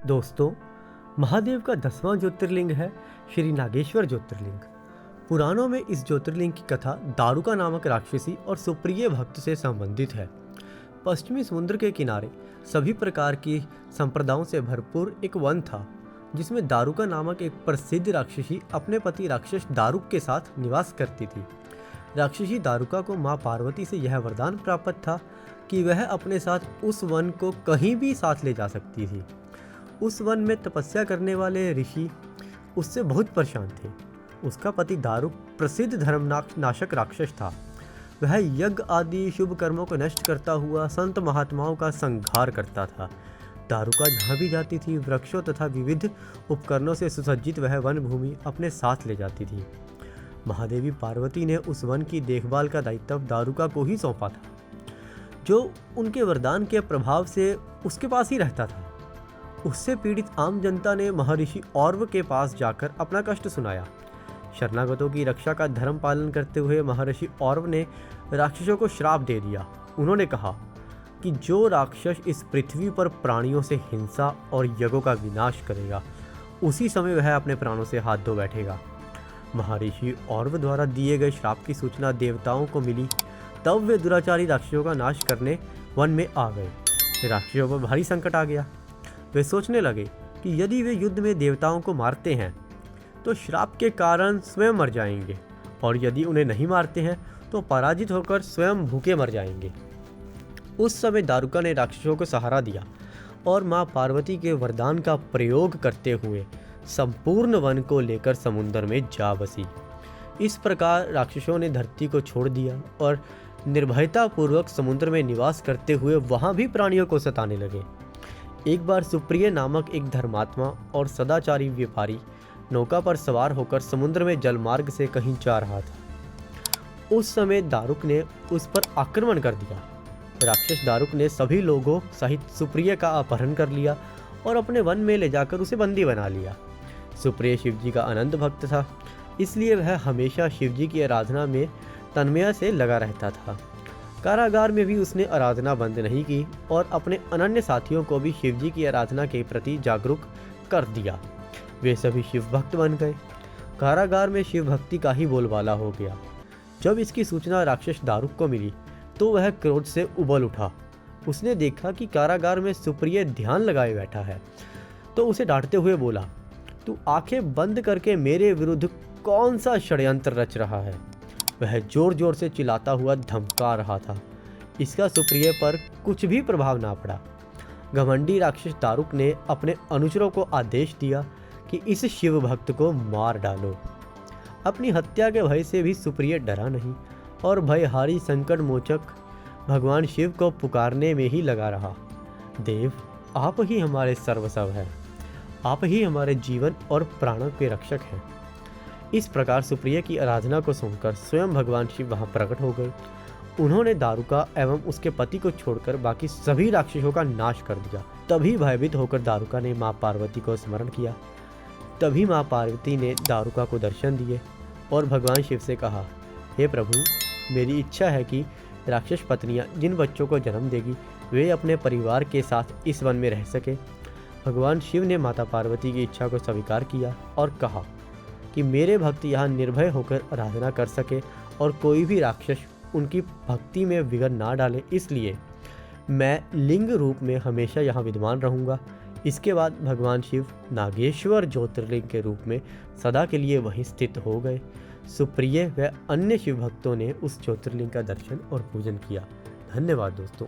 दोस्तों, महादेव का 10वां ज्योतिर्लिंग है श्री नागेश्वर ज्योतिर्लिंग। पुराणों में इस ज्योतिर्लिंग की कथा दारुका नामक राक्षसी और सुप्रिय भक्त से संबंधित है। पश्चिमी समुद्र के किनारे सभी प्रकार की संप्रदायों से भरपूर एक वन था, जिसमें दारुका नामक एक प्रसिद्ध राक्षसी अपने पति राक्षस दारुक के साथ निवास करती थी। राक्षसी दारुका को माँ पार्वती से यह वरदान प्राप्त था कि वह अपने साथ उस वन को कहीं भी साथ ले जा सकती थी। उस वन में तपस्या करने वाले ऋषि उससे बहुत परेशान थे। उसका पति दारुक प्रसिद्ध धर्मनाशक राक्षस था। वह यज्ञ आदि शुभ कर्मों को नष्ट करता हुआ संत महात्माओं का संहार करता था। दारुका जहाँ भी जाती थी, वृक्षों तथा विविध उपकरणों से सुसज्जित वह वन भूमि अपने साथ ले जाती थी। महादेवी पार्वती ने उस वन की देखभाल का दायित्व दारुका को ही सौंपा था, जो उनके वरदान के प्रभाव से उसके पास ही रहता था। उससे पीड़ित आम जनता ने महर्षि और्व के पास जाकर अपना कष्ट सुनाया। शरणागतों की रक्षा का धर्म पालन करते हुए महर्षि और्व ने राक्षसों को श्राप दे दिया। उन्होंने कहा कि जो राक्षस इस पृथ्वी पर प्राणियों से हिंसा और यज्ञों का विनाश करेगा, उसी समय वह अपने प्राणों से हाथ धो बैठेगा। महर्षि और्व द्वारा दिए गए श्राप की सूचना देवताओं को मिली, तब वे दुराचारी राक्षसों का नाश करने वन में आ गए। राक्षसों पर भारी संकट आ गया। वे सोचने लगे कि यदि वे युद्ध में देवताओं को मारते हैं तो श्राप के कारण स्वयं मर जाएंगे, और यदि उन्हें नहीं मारते हैं तो पराजित होकर स्वयं भूखे मर जाएंगे। उस समय दारुका ने राक्षसों को सहारा दिया और माँ पार्वती के वरदान का प्रयोग करते हुए संपूर्ण वन को लेकर समुद्र में जा बसी। इस प्रकार राक्षसों ने धरती को छोड़ दिया और निर्भयतापूर्वक समुद्र में निवास करते हुए वहाँ भी प्राणियों को सताने लगे। एक बार सुप्रिय नामक एक धर्मात्मा और सदाचारी व्यापारी नौका पर सवार होकर समुद्र में जलमार्ग से कहीं जा रहा था। उस समय दारुक ने उस पर आक्रमण कर दिया। राक्षस दारुक ने सभी लोगों सहित सुप्रिय का अपहरण कर लिया और अपने वन में ले जाकर उसे बंदी बना लिया। सुप्रिय शिवजी का अनंत भक्त था, इसलिए वह हमेशा शिवजी की आराधना में तन्मय से लगा रहता था। कारागार में भी उसने आराधना बंद नहीं की और अपने अनन्य साथियों को भी शिवजी की आराधना के प्रति जागरूक कर दिया। वे सभी शिव भक्त बन गए। कारागार में शिव भक्ति का ही बोलबाला हो गया। जब इसकी सूचना राक्षस दारुक को मिली तो वह क्रोध से उबल उठा। उसने देखा कि कारागार में सुप्रिय ध्यान लगाए बैठा है, तो उसे डांटते हुए बोला, तू आंखें बंद करके मेरे विरुद्ध कौन सा षड्यंत्र रच रहा है। वह जोर जोर से चिल्लाता हुआ धमका रहा था। इसका सुप्रिय पर कुछ भी प्रभाव ना पड़ा। घमंडी राक्षस दारुक ने अपने अनुचरों को आदेश दिया कि इस शिव भक्त को मार डालो। अपनी हत्या के भय से भी सुप्रिय डरा नहीं और भयहारी संकट मोचक भगवान शिव को पुकारने में ही लगा रहा। देव, आप ही हमारे सर्वस्व हैं। आप ही हमारे जीवन और प्राणों के रक्षक हैं। इस प्रकार सुप्रिय की आराधना को सुनकर स्वयं भगवान शिव वहां प्रकट हो गए। उन्होंने दारुका एवं उसके पति को छोड़कर बाकी सभी राक्षसों का नाश कर दिया। तभी भयभीत होकर दारुका ने माँ पार्वती को स्मरण किया। तभी माँ पार्वती ने दारुका को दर्शन दिए और भगवान शिव से कहा, हे प्रभु, मेरी इच्छा है कि राक्षस पत्नियाँ जिन बच्चों को जन्म देगी वे अपने परिवार के साथ इस वन में रह सके। भगवान शिव ने माता पार्वती की इच्छा को स्वीकार किया और कहा कि मेरे भक्त यहाँ निर्भय होकर आराधना कर सके और कोई भी राक्षस उनकी भक्ति में विघ्न ना डाले, इसलिए मैं लिंग रूप में हमेशा यहाँ विद्यमान रहूँगा। इसके बाद भगवान शिव नागेश्वर ज्योतिर्लिंग के रूप में सदा के लिए वहीं स्थित हो गए। सुप्रिय व अन्य शिव भक्तों ने उस ज्योतिर्लिंग का दर्शन और पूजन किया। धन्यवाद दोस्तों।